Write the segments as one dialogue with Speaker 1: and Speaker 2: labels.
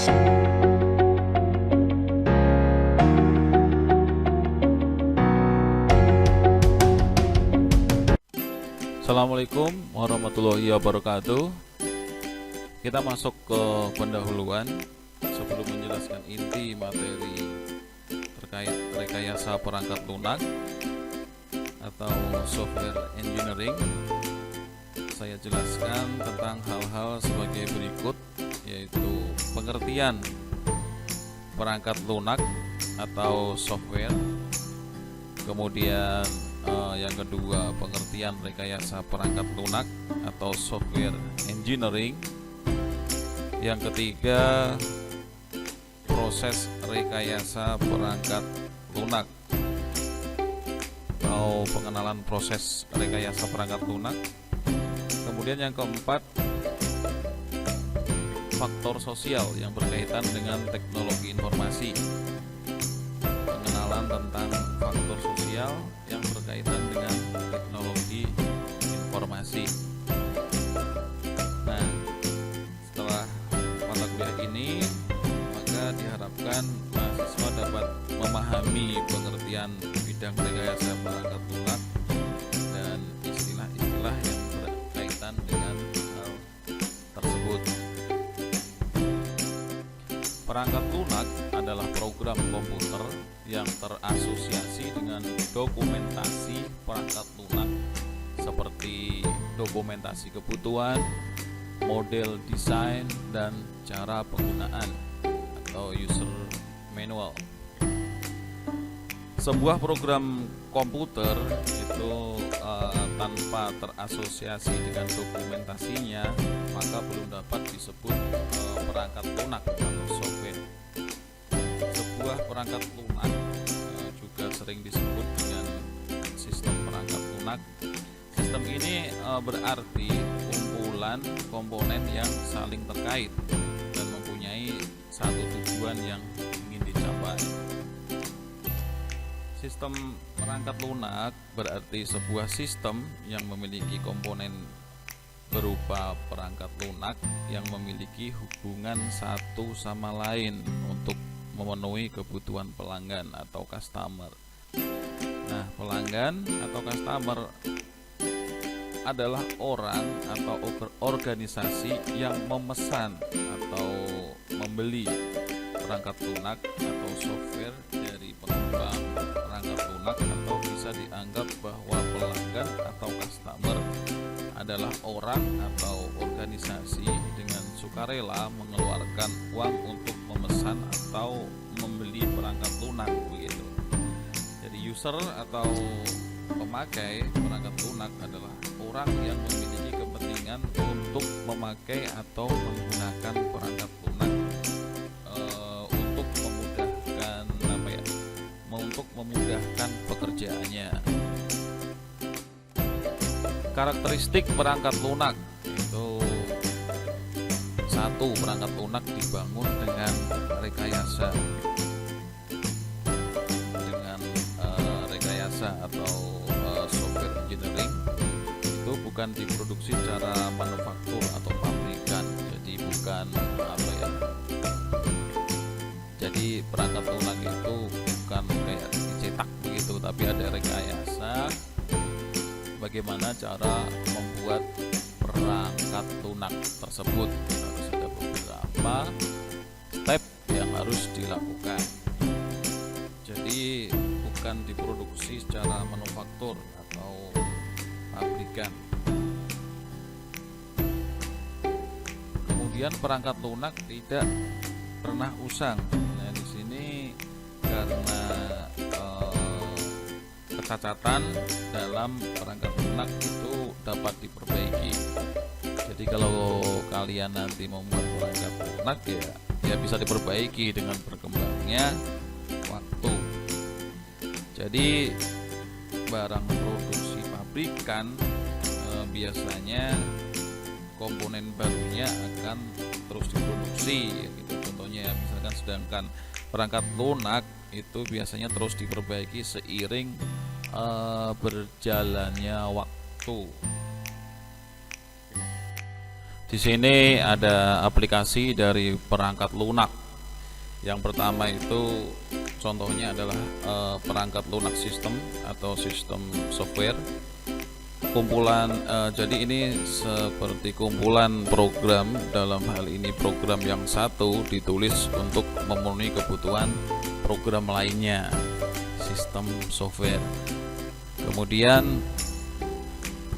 Speaker 1: Assalamualaikum warahmatullahi wabarakatuh. Kita masuk ke pendahuluan sebelum menjelaskan inti materi terkait rekayasa perangkat lunak atau software engineering. Saya jelaskan tentang hal-hal sebagai berikut, yaitu pengertian perangkat lunak atau software, kemudian yang kedua, pengertian rekayasa perangkat lunak atau software engineering. Yang ketiga, proses rekayasa perangkat lunak atau pengenalan proses rekayasa perangkat lunak. Kemudian yang keempat, faktor sosial yang berkaitan dengan teknologi informasi. Pengenalan tentang faktor sosial yang berkaitan dengan teknologi informasi. Nah, setelah mata kuliah ini, maka diharapkan mahasiswa dapat memahami pengertian bidang rekayasa perangkat lunak dan istilah-istilah yang berkaitan dengan hal tersebut. Perangkat lunak adalah program komputer yang terasosiasi dengan dokumentasi perangkat lunak seperti dokumentasi kebutuhan, model desain, dan cara penggunaan atau user manual. Sebuah program komputer itu tanpa terasosiasi dengan dokumentasinya, maka belum dapat disebut perangkat lunak atau software. Sebuah perangkat lunak juga sering disebut dengan sistem perangkat lunak. Sistem ini berarti kumpulan komponen yang saling terkait dan mempunyai satu tujuan yang ingin dicapai. Sistem perangkat lunak berarti sebuah sistem yang memiliki komponen berupa perangkat lunak yang memiliki hubungan satu sama lain untuk memenuhi kebutuhan pelanggan atau customer. Nah, pelanggan atau customer adalah orang atau organisasi yang memesan atau membeli perangkat lunak atau software dari pengembang perangkat lunak, atau bisa dianggap bahwa pelanggan atau customer adalah orang atau organisasi dengan sukarela mengeluarkan uang untuk memesan atau membeli perangkat lunak begitu. Jadi user atau pemakai perangkat lunak adalah orang yang memiliki kepentingan untuk memakai atau menggunakan perangkat lunak untuk memudahkan pekerjaannya. Karakteristik perangkat lunak itu: satu, perangkat lunak dibangun dengan rekayasa. Atau software engineering itu bukan diproduksi secara manufaktur atau pabrikan. Jadi bukan Jadi perangkat lunak itu bukan kayak dicetak begitu, tapi ada rekayasa bagaimana cara membuat perangkat lunak tersebut. Harus ada beberapa step yang harus dilakukan. Jadi bukan diproduksi secara manufaktur atau pabrikan. Kemudian perangkat lunak tidak pernah usang. Nah, di sini karena kecacatan dalam perangkat lunak itu dapat diperbaiki. Jadi kalau kalian nanti membuat perangkat lunak ya bisa diperbaiki dengan berkembangnya waktu. Jadi barang produksi pabrikan biasanya komponen barunya akan terus diproduksi gitu. Contohnya misalkan, sedangkan perangkat lunak itu biasanya terus diperbaiki seiring berjalannya waktu. Di sini ada aplikasi dari perangkat lunak. Yang pertama itu contohnya adalah perangkat lunak system atau sistem software. Jadi ini seperti kumpulan program, dalam hal ini program yang satu ditulis untuk memenuhi kebutuhan program lainnya, sistem software. Kemudian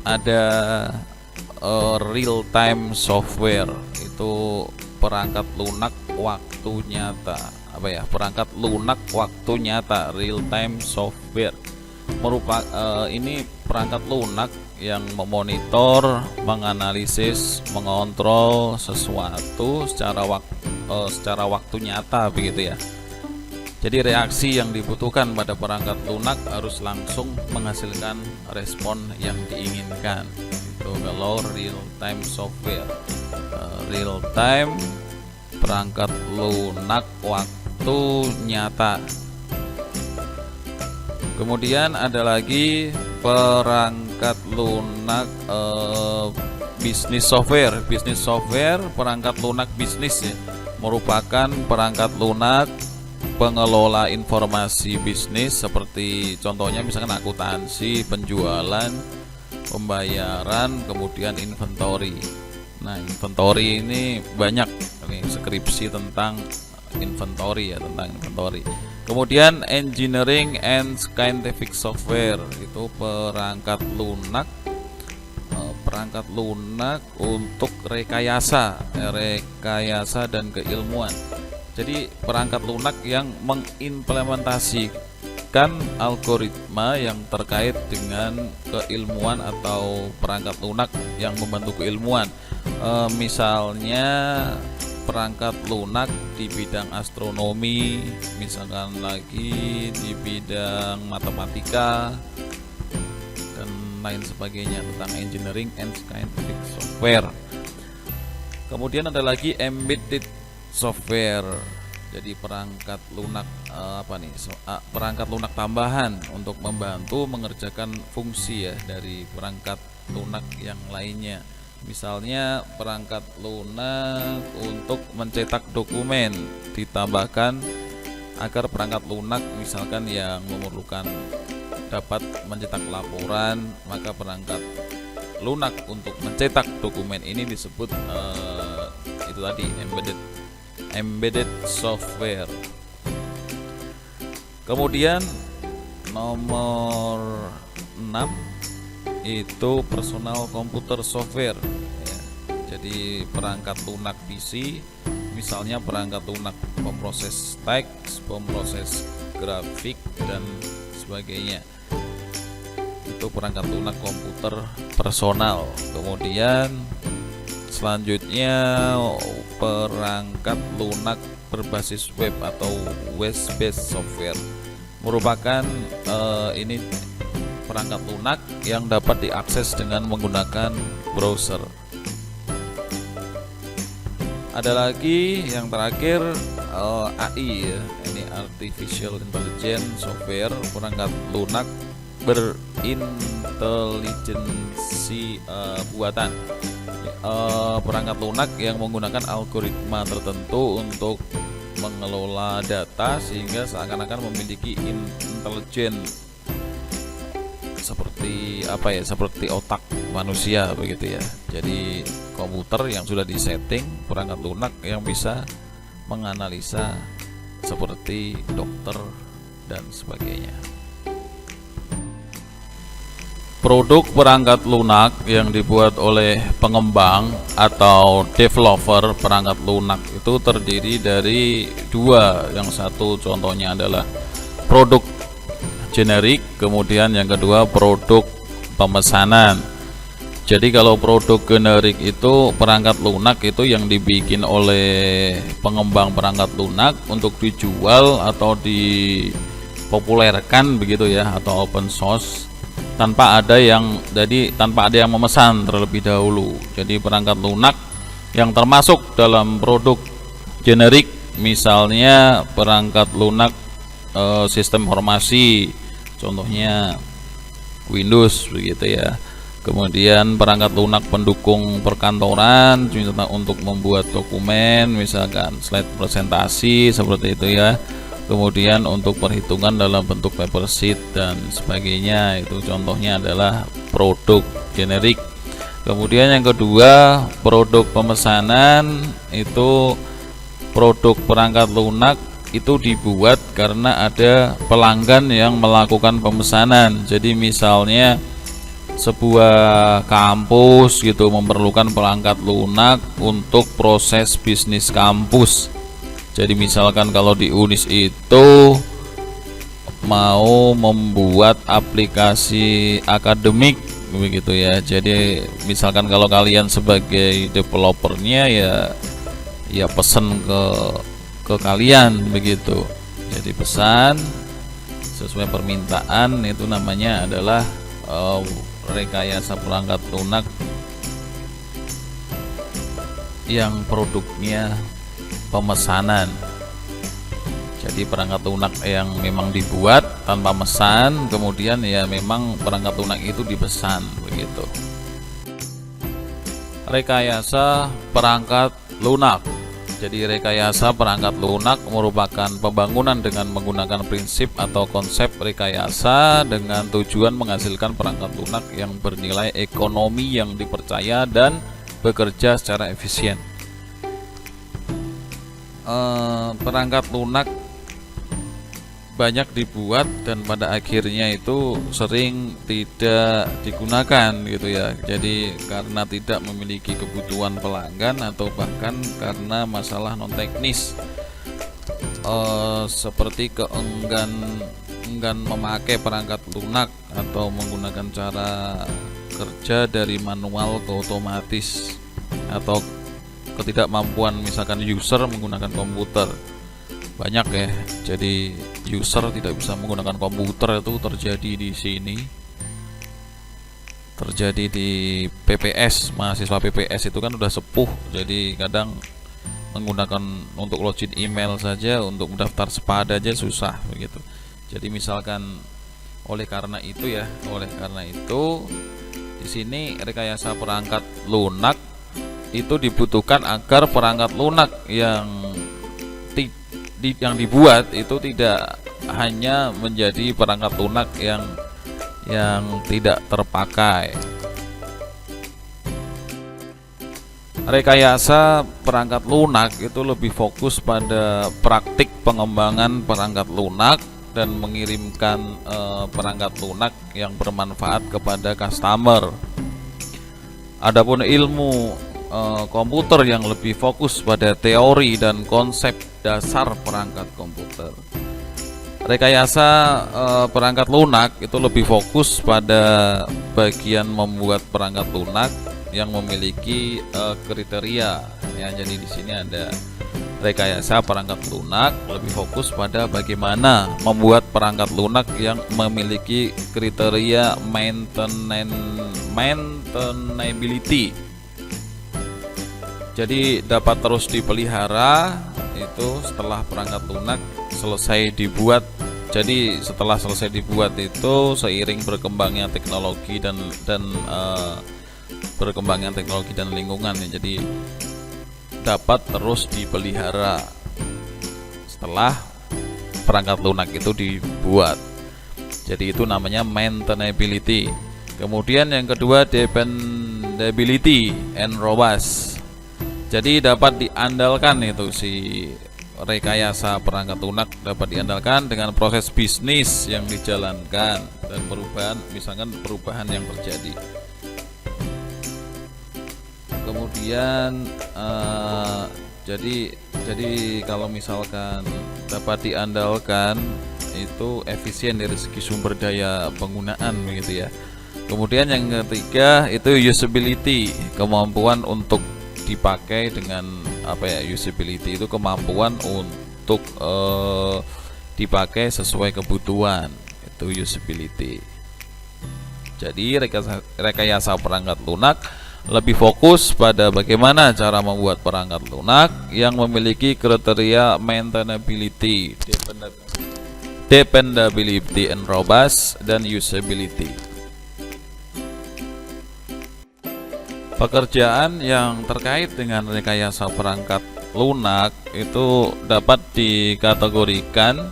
Speaker 1: ada real time software, itu perangkat lunak waktu nyata. Perangkat lunak waktu nyata, real time software. Ini perangkat lunak yang memonitor, menganalisis, mengontrol sesuatu secara waktu nyata begitu ya. Jadi reaksi yang dibutuhkan pada perangkat lunak harus langsung menghasilkan respon yang diinginkan. Itu kalau real time software. Real time perangkat lunak waktu nyata. Kemudian ada lagi perangkat lunak bisnis software. Bisnis software, perangkat lunak bisnis ya, merupakan perangkat lunak pengelola informasi bisnis, seperti contohnya misalkan akuntansi, penjualan, pembayaran, kemudian inventory. Nah, inventory ini banyak skripsi tentang inventory ya, tentang inventory. Kemudian engineering and scientific software, itu perangkat lunak untuk rekayasa dan keilmuan. Jadi perangkat lunak yang mengimplementasikan algoritma yang terkait dengan keilmuan atau perangkat lunak yang membantu keilmuan. Misalnya perangkat lunak di bidang astronomi, misalkan lagi di bidang matematika dan lain sebagainya, tentang engineering and scientific software. Kemudian ada lagi embedded software. Jadi perangkat lunak perangkat lunak tambahan untuk membantu mengerjakan fungsi ya dari perangkat lunak yang lainnya. Misalnya perangkat lunak untuk mencetak dokumen ditambahkan agar perangkat lunak misalkan yang memerlukan dapat mencetak laporan, maka perangkat lunak untuk mencetak dokumen ini disebut itu tadi embedded software. Kemudian nomor 6 itu personal computer software ya. Jadi perangkat lunak PC, misalnya perangkat lunak pemroses teks, pemroses grafik dan sebagainya, itu perangkat lunak komputer personal. Kemudian selanjutnya perangkat lunak berbasis web atau web-based software, merupakan ini perangkat lunak yang dapat diakses dengan menggunakan browser. Ada lagi yang terakhir AI ya, ini artificial intelligence software, perangkat lunak berintelijensi buatan. Perangkat lunak yang menggunakan algoritma tertentu untuk mengelola data sehingga seakan-akan memiliki intelijen seperti otak manusia begitu ya. Jadi komputer yang sudah disetting, perangkat lunak yang bisa menganalisa seperti dokter dan sebagainya. Produk perangkat lunak yang dibuat oleh pengembang atau developer perangkat lunak itu terdiri dari dua. Yang satu contohnya adalah produk generik, kemudian yang kedua produk pemesanan. Jadi kalau produk generik itu perangkat lunak itu yang dibikin oleh pengembang perangkat lunak untuk dijual atau dipopulerkan begitu ya, atau open source, tanpa ada yang memesan terlebih dahulu. Jadi perangkat lunak yang termasuk dalam produk generik, misalnya perangkat lunak sistem informasi, contohnya Windows begitu ya. Kemudian perangkat lunak pendukung perkantoran, misalnya untuk membuat dokumen, misalkan slide presentasi seperti itu ya. Kemudian untuk perhitungan dalam bentuk paper sheet dan sebagainya, itu contohnya adalah produk generik. Kemudian yang kedua, produk pemesanan, itu produk perangkat lunak itu dibuat karena ada pelanggan yang melakukan pemesanan. Jadi misalnya sebuah kampus gitu memerlukan perangkat lunak untuk proses bisnis kampus. Jadi misalkan kalau di Unis itu mau membuat aplikasi akademik begitu ya. Jadi misalkan kalau kalian sebagai developernya ya pesan ke kalian begitu. Jadi pesan sesuai permintaan, itu namanya adalah rekayasa perangkat lunak yang produknya pemesanan. Jadi perangkat lunak yang memang dibuat tanpa mesan, kemudian ya memang perangkat lunak itu dipesan begitu. Rekayasa perangkat lunak. Jadi rekayasa perangkat lunak merupakan pembangunan dengan menggunakan prinsip atau konsep rekayasa dengan tujuan menghasilkan perangkat lunak yang bernilai ekonomi yang dipercaya dan bekerja secara efisien. Perangkat lunak banyak dibuat dan pada akhirnya itu sering tidak digunakan gitu ya. Jadi karena tidak memiliki kebutuhan pelanggan atau bahkan karena masalah non teknis, seperti enggan memakai perangkat lunak atau menggunakan cara kerja dari manual ke otomatis, atau ketidakmampuan misalkan user menggunakan komputer. Banyak ya, jadi user tidak bisa menggunakan komputer itu terjadi di sini, terjadi di PPS. Mahasiswa PPS itu kan udah sepuh, jadi kadang menggunakan untuk login email saja, untuk mendaftar SPAD aja susah begitu. Jadi misalkan oleh karena itu di sini rekayasa perangkat lunak itu dibutuhkan agar perangkat lunak yang dibuat itu tidak hanya menjadi perangkat lunak yang tidak terpakai. Rekayasa perangkat lunak itu lebih fokus pada praktik pengembangan perangkat lunak dan mengirimkan perangkat lunak yang bermanfaat kepada customer. Adapun ilmu komputer yang lebih fokus pada teori dan konsep dasar perangkat komputer. Rekayasa perangkat lunak itu lebih fokus pada bagian membuat perangkat lunak yang memiliki kriteria ya. Jadi di sini ada rekayasa perangkat lunak lebih fokus pada bagaimana membuat perangkat lunak yang memiliki kriteria maintainability. Jadi dapat terus dipelihara itu setelah perangkat lunak selesai dibuat. Jadi setelah selesai dibuat itu seiring berkembangnya teknologi dan berkembangnya teknologi dan lingkungan ya, jadi dapat terus dipelihara setelah perangkat lunak itu dibuat. Jadi itu namanya maintainability. Kemudian yang kedua, dependability and robust. Jadi dapat diandalkan itu si rekayasa perangkat lunak dapat diandalkan dengan proses bisnis yang dijalankan dan perubahan yang terjadi. Kemudian jadi kalau misalkan dapat diandalkan itu efisien dari segi sumber daya penggunaan begitu ya. Kemudian yang ketiga itu usability, kemampuan untuk dipakai dengan usability itu kemampuan untuk dipakai sesuai kebutuhan, itu usability. Jadi rekayasa perangkat lunak lebih fokus pada bagaimana cara membuat perangkat lunak yang memiliki kriteria maintainability, dependability and robust, dan usability. Pekerjaan yang terkait dengan rekayasa perangkat lunak itu dapat dikategorikan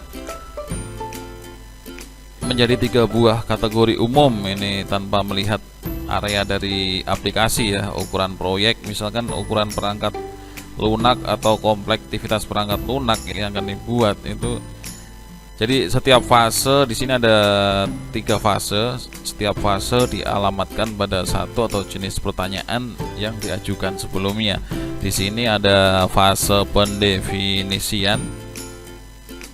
Speaker 1: menjadi 3 buah kategori umum ini tanpa melihat area dari aplikasi ya. Ukuran proyek, misalkan ukuran perangkat lunak atau komplektivitas perangkat lunak yang akan dibuat itu. Jadi setiap fase di sini ada 3 fase. Setiap fase dialamatkan pada satu atau jenis pertanyaan yang diajukan sebelumnya. Di sini ada fase pendefinisian.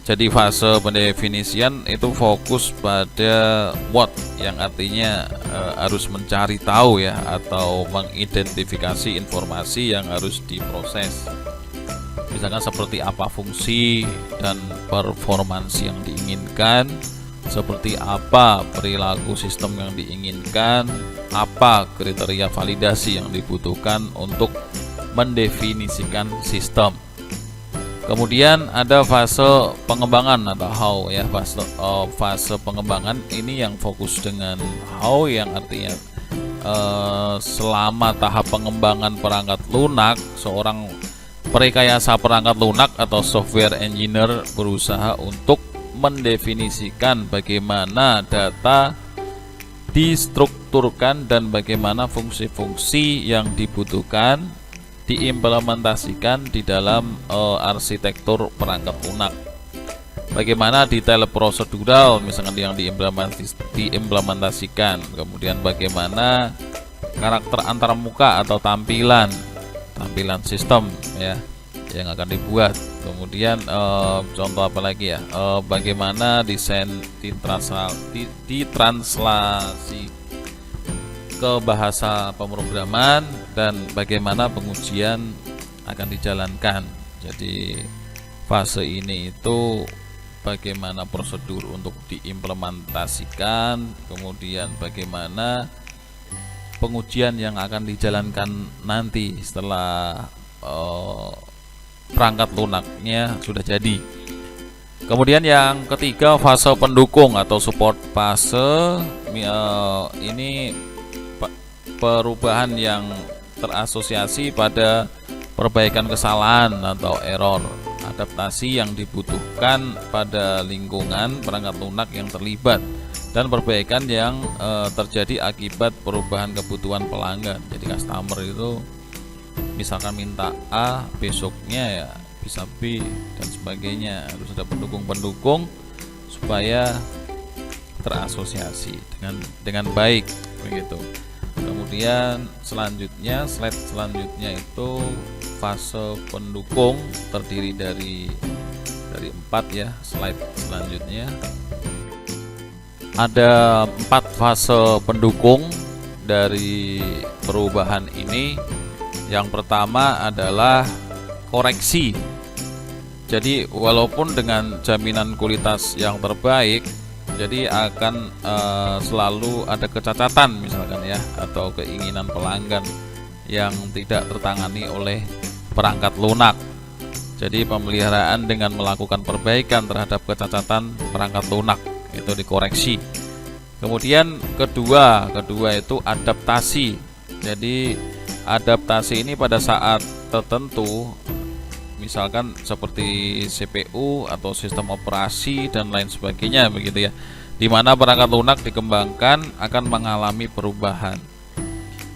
Speaker 1: Jadi fase pendefinisian itu fokus pada what, yang artinya harus mencari tahu ya, atau mengidentifikasi informasi yang harus diproses. Misalkan seperti apa fungsi dan performansi yang diinginkan, seperti apa perilaku sistem yang diinginkan, apa kriteria validasi yang dibutuhkan untuk mendefinisikan sistem. Kemudian ada fase pengembangan atau how ya. Fase pengembangan ini yang fokus dengan how, yang artinya selama tahap pengembangan perangkat lunak, seorang perekayasa perangkat lunak atau software engineer berusaha untuk mendefinisikan bagaimana data distrukturkan dan bagaimana fungsi-fungsi yang dibutuhkan diimplementasikan di dalam arsitektur perangkat lunak. Bagaimana detail prosedural misalkan yang diimplementasikan, kemudian bagaimana karakter antarmuka atau tampilan sistem ya yang akan dibuat. Kemudian contoh apa lagi ya, bagaimana desain ditranslasi ke bahasa pemrograman dan bagaimana pengujian akan dijalankan. Jadi fase ini itu bagaimana prosedur untuk diimplementasikan, kemudian bagaimana pengujian yang akan dijalankan nanti setelah perangkat lunaknya sudah jadi. Kemudian yang ketiga fase pendukung atau support fase. Ini perubahan yang terasosiasi pada perbaikan kesalahan atau error, adaptasi yang dibutuhkan pada lingkungan perangkat lunak yang terlibat, dan perbaikan yang terjadi akibat perubahan kebutuhan pelanggan. Jadi customer itu misalkan minta A, besoknya ya bisa B dan sebagainya. Harus ada pendukung-pendukung supaya terasosiasi dengan baik begitu. Kemudian selanjutnya, slide selanjutnya itu fase pendukung, terdiri dari 4 ya. Slide selanjutnya ada 4 fase pendukung dari perubahan ini. Yang pertama adalah koreksi. Jadi walaupun dengan jaminan kualitas yang terbaik, jadi akan selalu ada kecacatan misalkan ya, atau keinginan pelanggan yang tidak tertangani oleh perangkat lunak. Jadi pemeliharaan dengan melakukan perbaikan terhadap kecacatan perangkat lunak itu dikoreksi. Kemudian kedua itu adaptasi. Jadi adaptasi ini pada saat tertentu, misalkan seperti CPU atau sistem operasi dan lain sebagainya begitu ya, di mana perangkat lunak dikembangkan akan mengalami perubahan.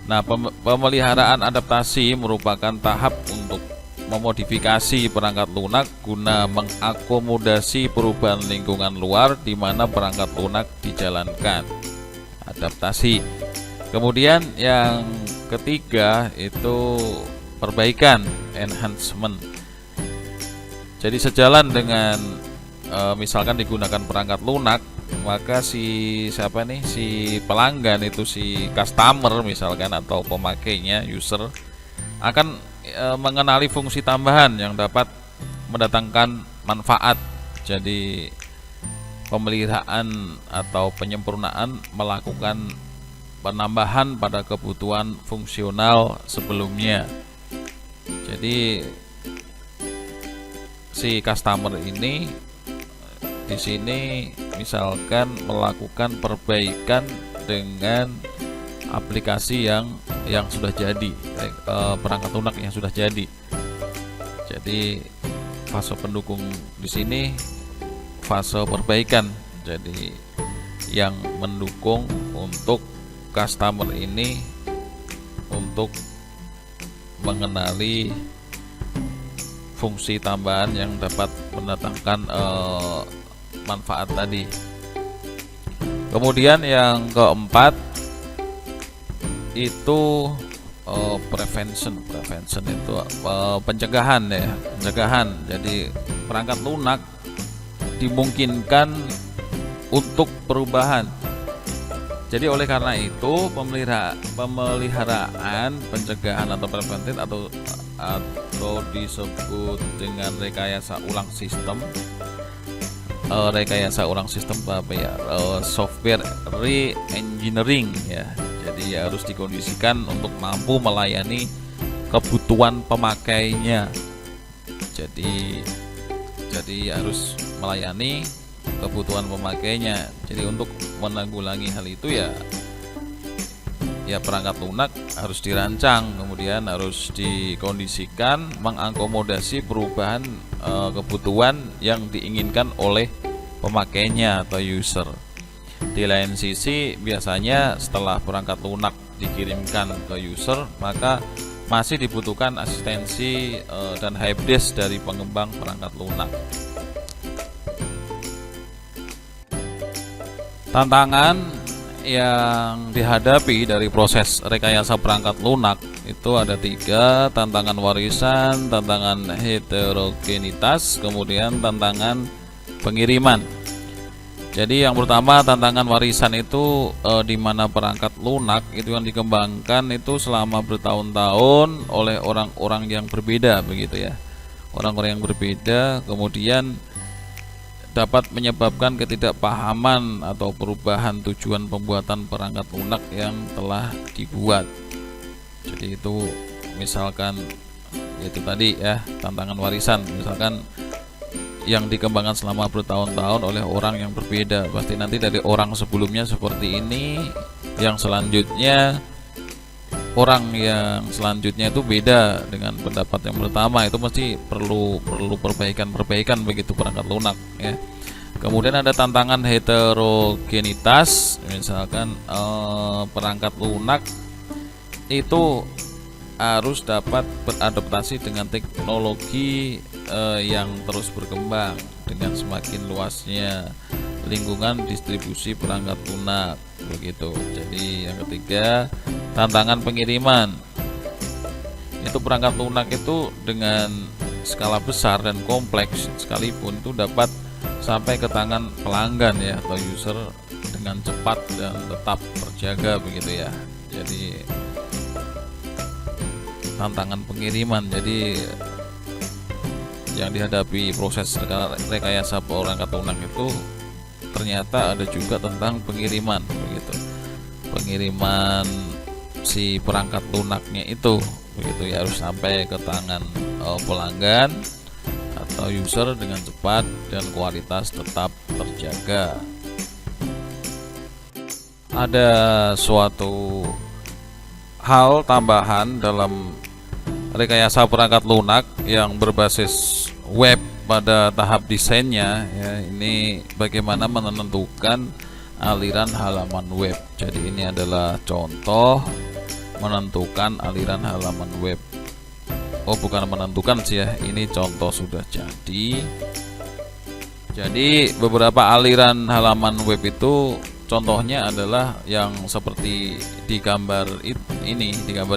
Speaker 1: Nah, pemeliharaan adaptasi merupakan tahap untuk memodifikasi perangkat lunak guna mengakomodasi perubahan lingkungan luar di mana perangkat lunak dijalankan. Adaptasi. Kemudian yang ketiga itu perbaikan, enhancement. Jadi sejalan dengan misalkan digunakan perangkat lunak, maka si pelanggan itu, si customer misalkan atau pemakainya, user, akan mengenali fungsi tambahan yang dapat mendatangkan manfaat. Jadi pemeliharaan atau penyempurnaan melakukan penambahan pada kebutuhan fungsional sebelumnya. Jadi si customer ini di sini misalkan melakukan perbaikan dengan aplikasi yang yang sudah jadi, perangkat lunak yang sudah jadi. Jadi fase pendukung di sini fase perbaikan. Jadi yang mendukung untuk customer ini untuk mengenali fungsi tambahan yang dapat mendatangkan manfaat tadi. Kemudian yang keempat itu prevention itu pencegahan ya, pencegahan. Jadi perangkat lunak dimungkinkan untuk perubahan. Jadi oleh karena itu pemeliharaan pencegahan atau preventif atau disebut dengan rekayasa ulang sistem. Rekayasa ulang sistem apa ya? Software re-engineering ya. Jadi harus dikondisikan untuk mampu melayani kebutuhan pemakainya. Jadi harus melayani kebutuhan pemakainya. Jadi untuk menanggulangi hal itu ya perangkat lunak harus dirancang, kemudian harus dikondisikan mengakomodasi perubahan kebutuhan yang diinginkan oleh pemakainya atau user. Di lain sisi, biasanya setelah perangkat lunak dikirimkan ke user, maka masih dibutuhkan asistensi dan helpdesk dari pengembang perangkat lunak. Tantangan yang dihadapi dari proses rekayasa perangkat lunak itu ada 3: tantangan warisan, tantangan heterogenitas, kemudian tantangan pengiriman. Jadi yang pertama, tantangan warisan itu di mana perangkat lunak itu yang dikembangkan itu selama bertahun-tahun oleh orang-orang yang berbeda begitu ya. Orang-orang yang berbeda kemudian dapat menyebabkan ketidakpahaman atau perubahan tujuan pembuatan perangkat lunak yang telah dibuat. Jadi itu misalkan itu tadi ya, tantangan warisan, misalkan yang dikembangkan selama bertahun-tahun oleh orang yang berbeda. Pasti nanti dari orang sebelumnya seperti ini, yang selanjutnya orang yang selanjutnya itu beda dengan pendapat yang pertama. Itu mesti perlu perbaikan begitu perangkat lunak ya. Kemudian ada tantangan heterogenitas, misalkan perangkat lunak itu harus dapat beradaptasi dengan teknologi yang terus berkembang dengan semakin luasnya lingkungan distribusi perangkat lunak begitu. Jadi yang ketiga, tantangan pengiriman. Itu perangkat lunak itu dengan skala besar dan kompleks sekalipun itu dapat sampai ke tangan pelanggan ya atau user dengan cepat dan tetap terjaga begitu ya. Jadi tantangan pengiriman. Jadi yang dihadapi proses rekayasa perangkat lunak itu ternyata ada juga tentang pengiriman begitu. Pengiriman si perangkat lunaknya itu begitu ya, harus sampai ke tangan pelanggan atau user dengan cepat dan kualitas tetap terjaga. Ada suatu hal tambahan dalam rekayasa perangkat lunak yang berbasis web pada tahap desainnya ya, ini bagaimana menentukan aliran halaman web. Jadi ini adalah contoh menentukan aliran halaman web. Oh, bukan menentukan sih ya, ini contoh sudah jadi. Jadi beberapa aliran halaman web itu contohnya adalah yang seperti di gambar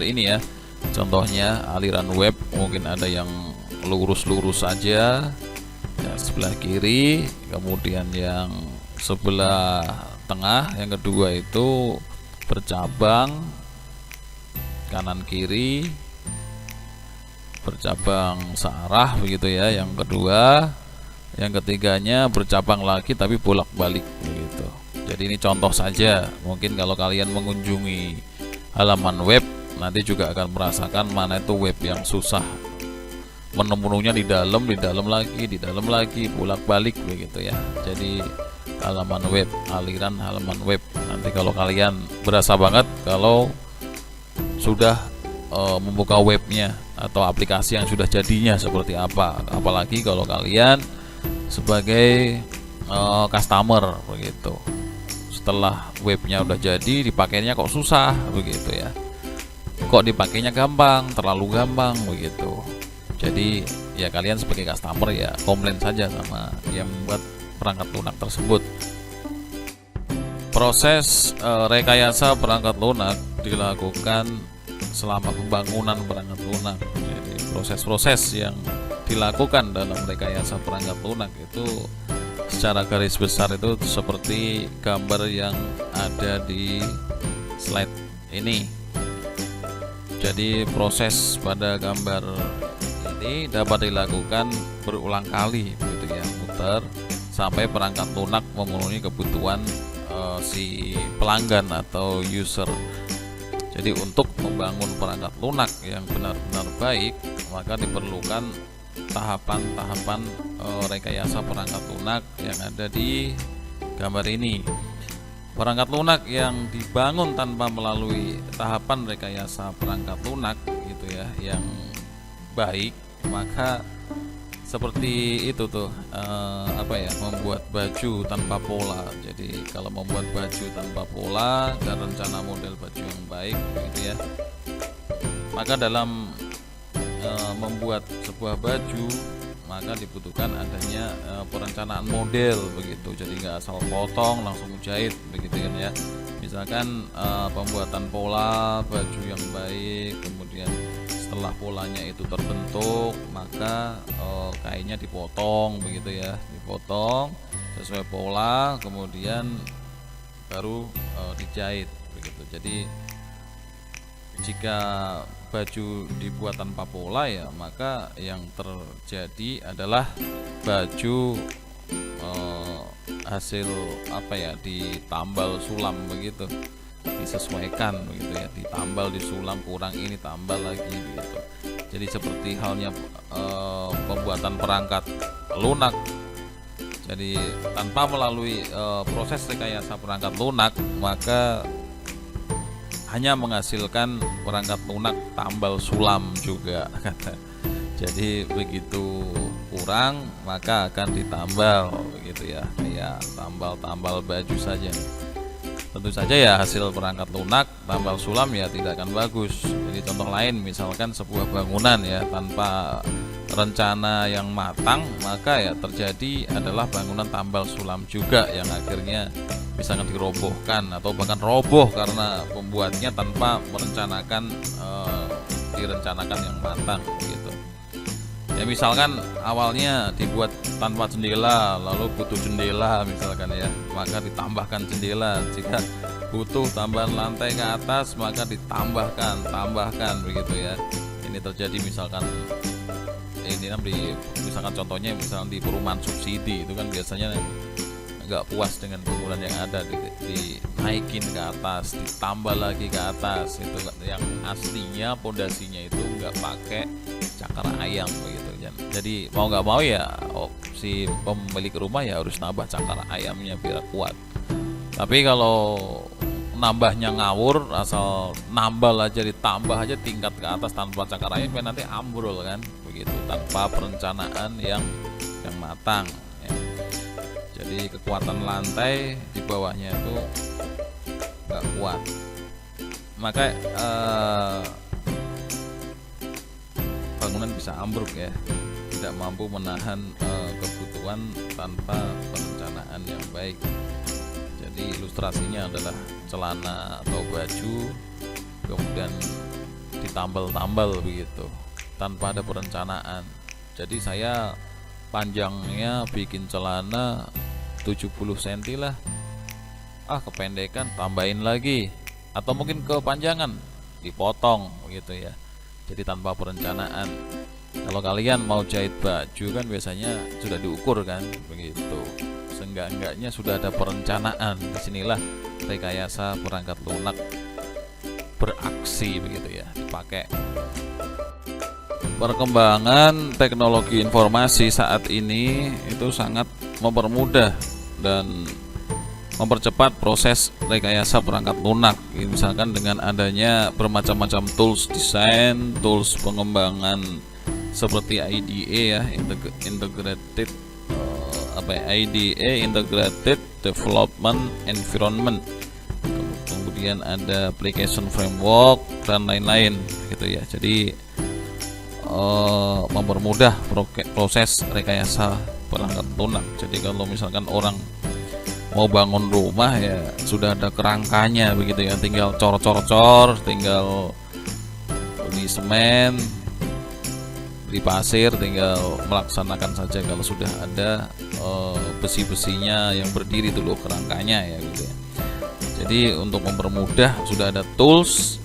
Speaker 1: ini ya. Contohnya aliran web mungkin ada yang lurus-lurus saja ya, sebelah kiri, kemudian yang sebelah tengah, yang kedua itu bercabang kanan kiri, bercabang searah begitu ya, yang kedua, yang ketiganya bercabang lagi tapi bolak-balik begitu. Jadi ini contoh saja. Mungkin kalau kalian mengunjungi halaman web nanti juga akan merasakan mana itu web yang susah, menu-menunya di dalam lagi bolak-balik begitu ya. Jadi halaman web, aliran halaman web, nanti kalau kalian berasa banget kalau sudah membuka webnya atau aplikasi yang sudah jadinya seperti apa. Apalagi kalau kalian sebagai customer begitu, setelah webnya udah jadi dipakainya kok susah begitu ya, kok dipakainya gampang, terlalu gampang begitu. Jadi ya kalian sebagai customer ya komplain saja sama yang membuat perangkat lunak tersebut. Proses rekayasa perangkat lunak dilakukan selama pembangunan perangkat lunak. Jadi proses-proses yang dilakukan dalam rekayasa perangkat lunak itu secara garis besar itu seperti gambar yang ada di slide ini. Jadi proses pada gambar ini dapat dilakukan berulang kali begitu ya, muter sampai perangkat lunak memenuhi kebutuhan si pelanggan atau user. Jadi untuk membangun perangkat lunak yang benar-benar baik, maka diperlukan tahapan-tahapan rekayasa perangkat lunak yang ada di gambar ini. Perangkat lunak yang dibangun tanpa melalui tahapan rekayasa perangkat lunak gitu ya, yang baik, maka seperti itu tuh membuat baju tanpa pola. Jadi kalau membuat baju tanpa pola dan rencana model baju yang baik gitu ya, maka dalam membuat sebuah baju maka dibutuhkan adanya perencanaan model begitu. Jadi nggak asal potong langsung jahit begitu kan ya. Misalkan pembuatan pola baju yang baik, kemudian setelah polanya itu terbentuk maka kainnya dipotong begitu ya, dipotong sesuai pola, kemudian baru dijahit begitu. Jadi jika baju dibuat tanpa pola ya, maka yang terjadi adalah baju hasil ditambal sulam begitu, disesuaikan begitu ya, ditambal disulam, kurang ini tambal lagi begitu. Jadi seperti halnya pembuatan perangkat lunak. Jadi tanpa melalui proses rekayasa perangkat lunak maka hanya menghasilkan perangkat lunak tambal sulam juga. Jadi begitu kurang maka akan ditambal begitu ya, kayak tambal-tambal baju saja. Tentu saja ya hasil perangkat lunak tambal sulam ya tidak akan bagus. Jadi contoh lain, misalkan sebuah bangunan ya tanpa rencana yang matang, maka ya terjadi adalah bangunan tambal sulam juga yang akhirnya bisa dirobohkan atau bahkan roboh karena pembuatnya tanpa direncanakan yang matang gitu. Ya misalkan awalnya dibuat tanpa jendela, lalu butuh jendela misalkan ya, maka ditambahkan jendela. Jika butuh tambahan lantai ke atas maka tambahkan begitu ya. Ini terjadi misalkan misalkan contohnya misalkan di perumahan subsidi itu kan biasanya nggak puas dengan bangunan yang ada, dinaikin ke atas, ditambah lagi ke atas. Itu yang aslinya pondasinya itu nggak pakai cakar ayam begitu. Jadi mau nggak mau ya si pemilik rumah ya harus nambah cakar ayamnya biar kuat. Tapi kalau nambahnya ngawur, asal nambah aja, ditambah aja tingkat ke atas tanpa cakar ayam, kan nanti ambrol kan begitu, tanpa perencanaan yang matang ya. Jadi kekuatan lantai di bawahnya itu nggak kuat, maka bangunan bisa ambruk ya, tidak mampu menahan kebutuhan tanpa perencanaan yang baik. Jadi ilustrasinya adalah celana atau baju kemudian ditambal-tambal begitu tanpa ada perencanaan. Jadi saya panjangnya bikin celana 70 cm lah, kependekan tambahin lagi, atau mungkin kepanjangan dipotong begitu ya. Jadi tanpa perencanaan. Kalau kalian mau jahit baju kan biasanya sudah diukur kan begitu, seenggak-enggaknya sudah ada perencanaan. Disinilah rekayasa perangkat lunak beraksi begitu ya, dipakai. Perkembangan teknologi informasi saat ini itu sangat mempermudah dan mempercepat proses rekayasa perangkat lunak, misalkan dengan adanya bermacam-macam tools desain, tools pengembangan seperti IDE ya, integrated IDE integrated development environment, kemudian ada application framework dan lain-lain gitu ya. Jadi mempermudah proses rekayasa perangkat lunak. Jadi kalau misalkan orang mau bangun rumah ya sudah ada kerangkanya begitu ya, tinggal cor-cor-cor, tinggal beli semen, beli pasir, tinggal melaksanakan saja kalau sudah ada besi-besinya yang berdiri dulu kerangkanya ya gitu ya. Jadi untuk mempermudah sudah ada tools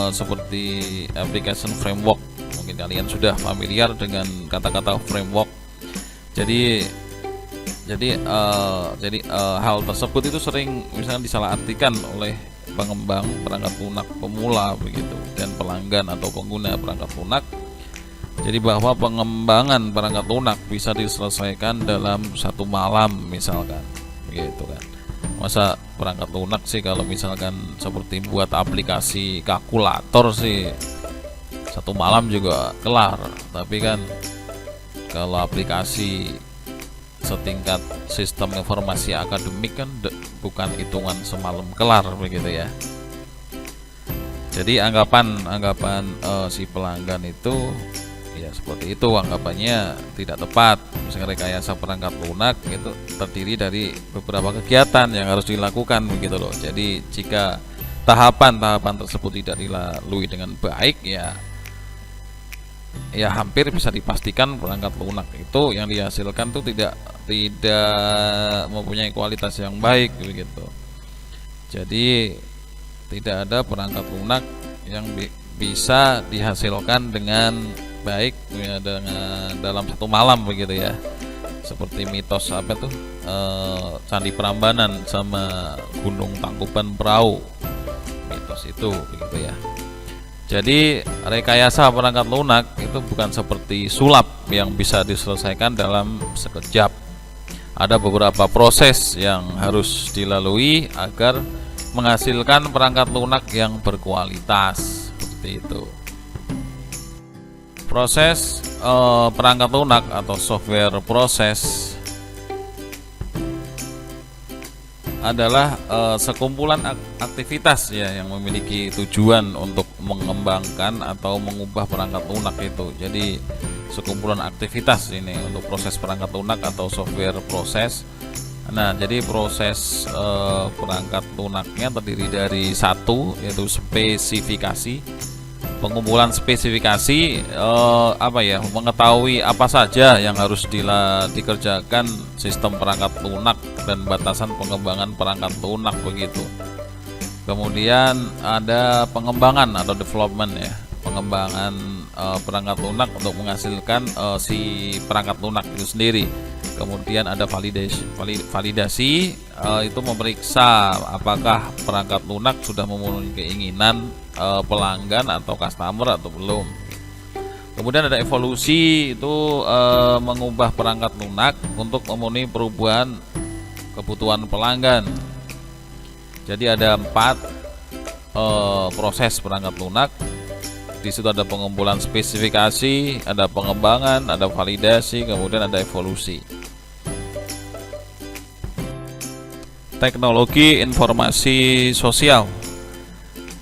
Speaker 1: seperti application framework. Mungkin kalian sudah familiar dengan kata-kata framework. Jadi hal tersebut itu sering misalnya disalahartikan oleh pengembang perangkat lunak pemula begitu dan pelanggan atau pengguna perangkat lunak. Jadi bahwa pengembangan perangkat lunak bisa diselesaikan dalam 1 malam misalkan begitu kan. Masa perangkat lunak sih kalau misalkan seperti buat aplikasi kalkulator sih 1 malam juga kelar, tapi kan kalau aplikasi setingkat sistem informasi akademik kan bukan hitungan semalam kelar begitu ya. Jadi anggapan si pelanggan itu ya seperti itu, anggapannya tidak tepat. Misalnya rekayasa perangkat lunak itu terdiri dari beberapa kegiatan yang harus dilakukan begitu loh. Jadi jika tahapan-tahapan tersebut tidak dilalui dengan baik ya hampir bisa dipastikan perangkat lunak itu yang dihasilkan tuh tidak mempunyai kualitas yang baik begitu. Jadi tidak ada perangkat lunak yang bisa dihasilkan dengan baik ya, dengan dalam 1 malam begitu ya. Seperti mitos apa tuh Candi Prambanan sama Gunung Tangkuban Perahu, mitos itu begitu ya. Jadi rekayasa perangkat lunak itu bukan seperti sulap yang bisa diselesaikan dalam sekejap. Ada beberapa proses yang harus dilalui agar menghasilkan perangkat lunak yang berkualitas seperti itu. Proses perangkat lunak atau software proses adalah sekumpulan aktivitas ya yang memiliki tujuan untuk mengembangkan atau mengubah perangkat lunak itu. Jadi sekumpulan aktivitas ini untuk proses perangkat lunak atau software proses. Nah, jadi proses perangkat lunaknya terdiri dari 1 yaitu spesifikasi. Pengumpulan spesifikasi mengetahui apa saja yang harus dikerjakan sistem perangkat lunak dan batasan pengembangan perangkat lunak begitu. Kemudian ada pengembangan atau development ya, pengembangan perangkat lunak untuk menghasilkan si perangkat lunak itu sendiri. Kemudian ada validasi itu memeriksa apakah perangkat lunak sudah memenuhi keinginan pelanggan atau customer atau belum. Kemudian ada evolusi, itu mengubah perangkat lunak untuk memenuhi perubahan kebutuhan pelanggan. Jadi ada 4 proses perangkat lunak. Di situ ada pengumpulan spesifikasi, ada pengembangan, ada validasi, kemudian ada evolusi. Teknologi informasi sosial.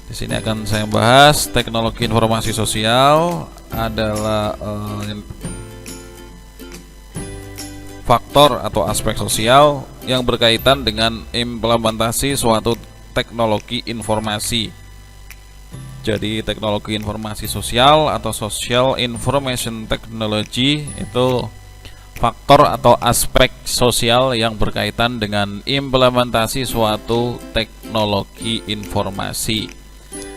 Speaker 1: Di sini akan saya bahas teknologi informasi sosial adalah faktor atau aspek sosial yang berkaitan dengan implementasi suatu teknologi informasi. Jadi teknologi informasi sosial atau social information technology itu faktor atau aspek sosial yang berkaitan dengan implementasi suatu teknologi informasi.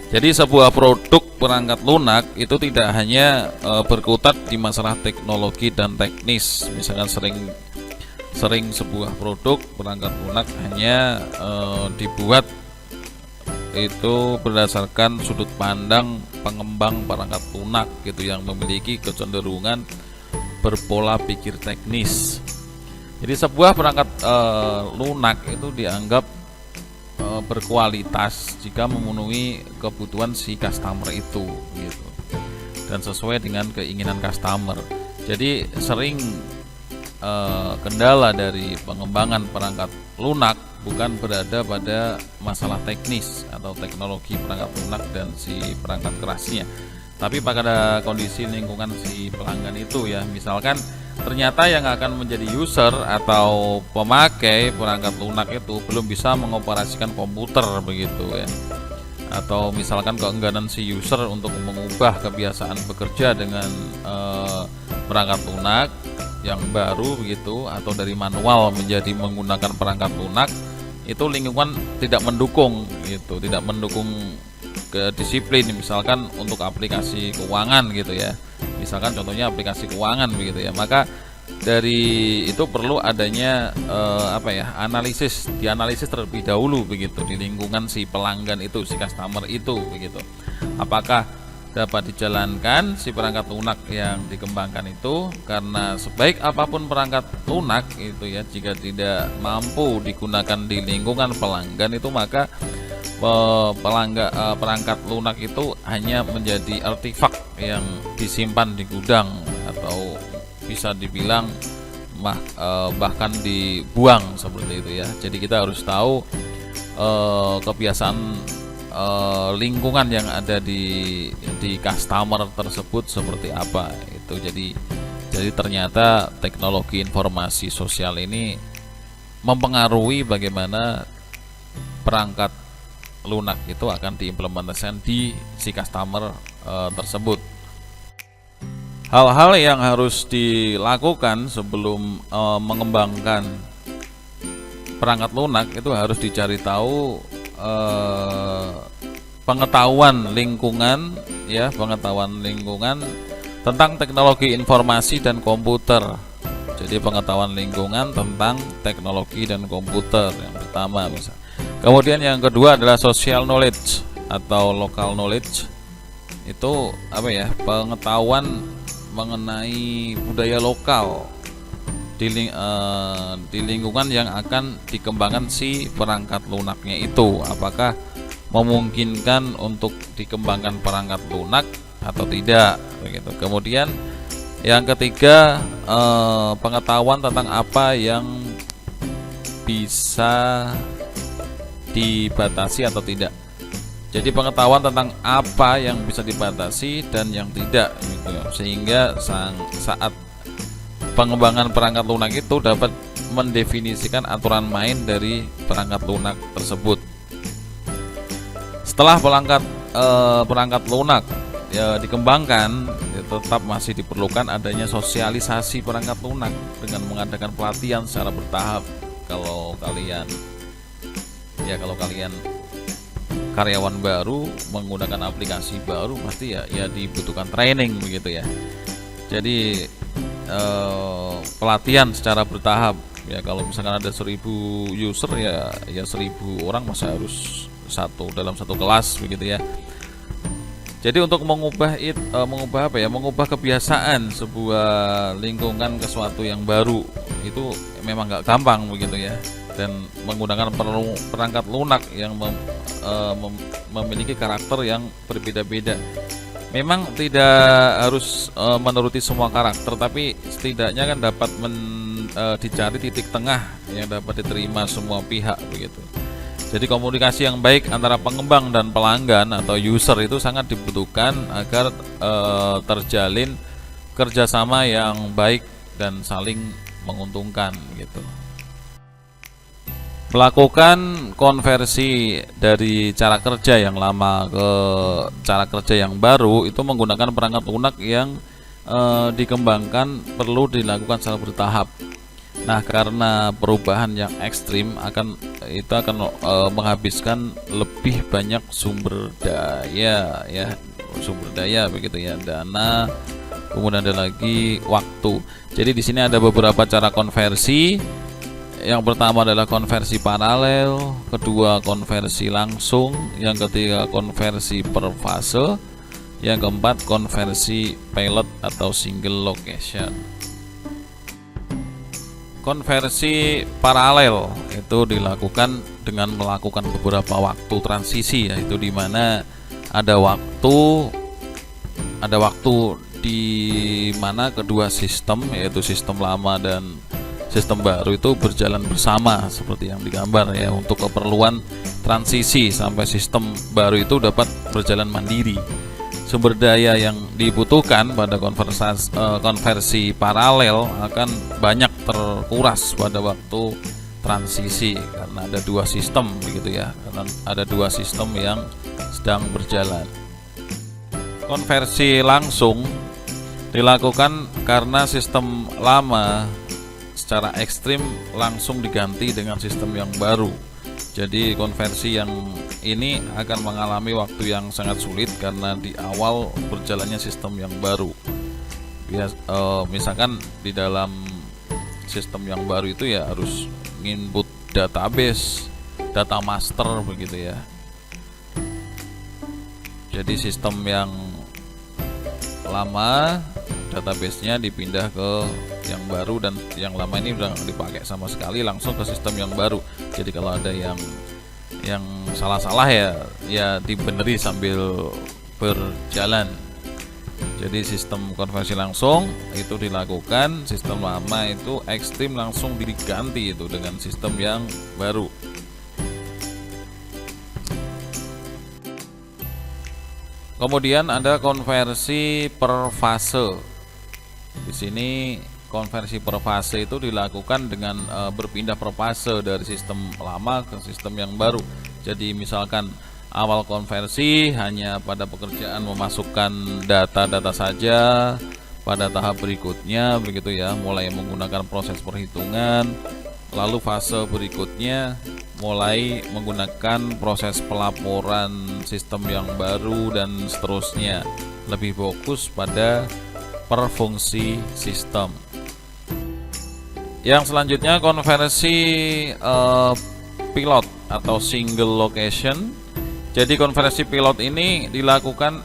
Speaker 1: Jadi sebuah produk perangkat lunak itu tidak hanya berkutat di masalah teknologi dan teknis. Misalkan sering sebuah produk perangkat lunak hanya dibuat itu berdasarkan sudut pandang pengembang perangkat lunak gitu yang memiliki kecenderungan berpola pikir teknis. Jadi sebuah perangkat lunak itu dianggap berkualitas jika memenuhi kebutuhan si customer itu gitu, dan sesuai dengan keinginan customer. Jadi sering kendala dari pengembangan perangkat lunak bukan berada pada masalah teknis atau teknologi perangkat lunak dan si perangkat kerasnya, tapi pada kondisi lingkungan si pelanggan itu ya. Misalkan ternyata yang akan menjadi user atau pemakai perangkat lunak itu belum bisa mengoperasikan komputer begitu ya, atau misalkan keengganan si user untuk mengubah kebiasaan bekerja dengan perangkat lunak yang baru begitu, atau dari manual menjadi menggunakan perangkat lunak, itu lingkungan tidak mendukung gitu, tidak mendukung ke disiplin. Misalkan untuk aplikasi keuangan gitu ya, misalkan contohnya aplikasi keuangan begitu ya, maka dari itu perlu adanya dianalisis terlebih dahulu begitu di lingkungan si pelanggan itu, si customer itu begitu. Apakah dapat dijalankan si perangkat lunak yang dikembangkan itu, karena sebaik apapun perangkat lunak itu ya, jika tidak mampu digunakan di lingkungan pelanggan itu, maka perangkat lunak itu hanya menjadi artefak yang disimpan di gudang, atau bisa dibilang bahkan dibuang seperti itu ya. Jadi kita harus tahu kebiasaan lingkungan yang ada di customer tersebut seperti apa itu. Jadi ternyata teknologi informasi sosial ini mempengaruhi bagaimana perangkat lunak itu akan diimplementasikan di si customer tersebut. Hal-hal yang harus dilakukan sebelum mengembangkan perangkat lunak itu harus dicari tahu pengetahuan lingkungan ya, pengetahuan lingkungan tentang teknologi informasi dan komputer. Jadi pengetahuan lingkungan tentang teknologi dan komputer yang pertama misal. Kemudian yang kedua adalah social knowledge atau local knowledge. Itu pengetahuan mengenai budaya lokal di lingkungan yang akan dikembangkan si perangkat lunaknya itu. Apakah memungkinkan untuk dikembangkan perangkat lunak atau tidak begitu. Kemudian yang ketiga, pengetahuan tentang apa yang bisa dibatasi atau tidak. Jadi pengetahuan tentang apa yang bisa dibatasi dan yang tidak gitu, sehingga saat pengembangan perangkat lunak itu dapat mendefinisikan aturan main dari perangkat lunak tersebut. Setelah perangkat lunak ya dikembangkan, ya tetap masih diperlukan adanya sosialisasi perangkat lunak dengan mengadakan pelatihan secara bertahap. Kalau kalian karyawan baru menggunakan aplikasi baru, pasti ya dibutuhkan training begitu ya. Jadi pelatihan secara bertahap ya. Kalau misalkan ada 1000 user ya 1000 orang masih harus dalam satu kelas begitu ya. Jadi untuk mengubah kebiasaan sebuah lingkungan ke suatu yang baru itu memang nggak gampang begitu ya. Dan menggunakan perangkat lunak yang memiliki karakter yang berbeda-beda. Memang tidak harus menuruti semua karakter, tapi setidaknya kan dapat dicari titik tengah yang dapat diterima semua pihak begitu. Jadi komunikasi yang baik antara pengembang dan pelanggan atau user itu sangat dibutuhkan agar terjalin kerjasama yang baik dan saling menguntungkan gitu. Melakukan konversi dari cara kerja yang lama ke cara kerja yang baru itu menggunakan perangkat lunak yang dikembangkan perlu dilakukan secara bertahap. Nah, karena perubahan yang ekstrim akan menghabiskan lebih banyak sumber daya begitu ya, dana, kemudian ada lagi waktu. Jadi di sini ada beberapa cara konversi. Yang pertama adalah konversi paralel, kedua konversi langsung, yang ketiga konversi per fase, yang keempat konversi pilot atau single location. Konversi paralel itu dilakukan dengan melakukan beberapa waktu transisi, yaitu di mana ada waktu di mana kedua sistem, yaitu sistem lama dan sistem baru itu berjalan bersama seperti yang digambar ya, untuk keperluan transisi sampai sistem baru itu dapat berjalan mandiri. Sumber daya yang dibutuhkan pada konversi paralel akan banyak terkuras pada waktu transisi karena ada dua sistem begitu ya, karena ada dua sistem yang sedang berjalan. Konversi langsung dilakukan karena sistem lama secara ekstrim langsung diganti dengan sistem yang baru. Jadi konversi yang ini akan mengalami waktu yang sangat sulit karena di awal berjalannya sistem yang baru. Misalkan di dalam sistem yang baru itu ya harus input database, data master begitu ya. Jadi sistem yang lama database-nya dipindah ke yang baru, dan yang lama ini udah dipakai sama sekali, langsung ke sistem yang baru. Jadi kalau ada yang salah-salah ya dibeneri sambil berjalan. Jadi sistem konversi langsung itu dilakukan, sistem lama itu ekstrim langsung diganti itu dengan sistem yang baru. Kemudian ada konversi per fase. Di sini konversi per fase itu dilakukan dengan berpindah per fase dari sistem lama ke sistem yang baru. Jadi misalkan awal konversi hanya pada pekerjaan memasukkan data-data saja, pada tahap berikutnya begitu ya, mulai menggunakan proses perhitungan. Lalu fase berikutnya mulai menggunakan proses pelaporan sistem yang baru dan seterusnya, lebih fokus pada per fungsi sistem. Yang selanjutnya konversi pilot atau single location. Jadi konversi pilot ini dilakukan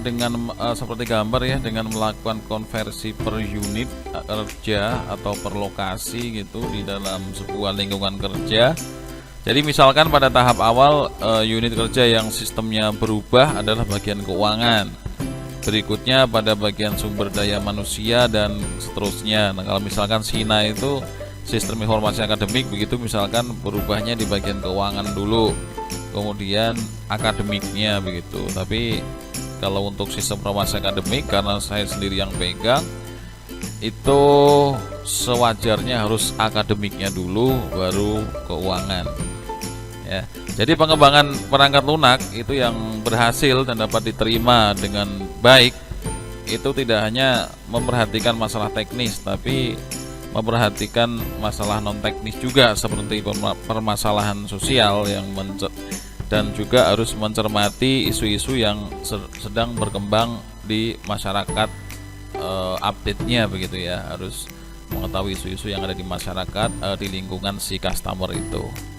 Speaker 1: dengan seperti gambar ya, dengan melakukan konversi per unit kerja atau per lokasi gitu di dalam sebuah lingkungan kerja. Jadi misalkan pada tahap awal unit kerja yang sistemnya berubah adalah bagian keuangan. Berikutnya pada bagian sumber daya manusia dan seterusnya. Nah, kalau misalkan SINA itu sistem informasi akademik begitu, misalkan berubahnya di bagian keuangan dulu, kemudian akademiknya begitu. Tapi kalau untuk sistem informasi akademik, karena saya sendiri yang pegang, itu sewajarnya harus akademiknya dulu baru keuangan ya. Jadi pengembangan perangkat lunak itu yang berhasil dan dapat diterima dengan baik itu tidak hanya memperhatikan masalah teknis, tapi memperhatikan masalah non teknis juga, seperti permasalahan sosial yang dan juga harus mencermati isu-isu yang sedang berkembang di masyarakat, update-nya begitu ya, harus mengetahui isu-isu yang ada di masyarakat, di lingkungan si customer itu.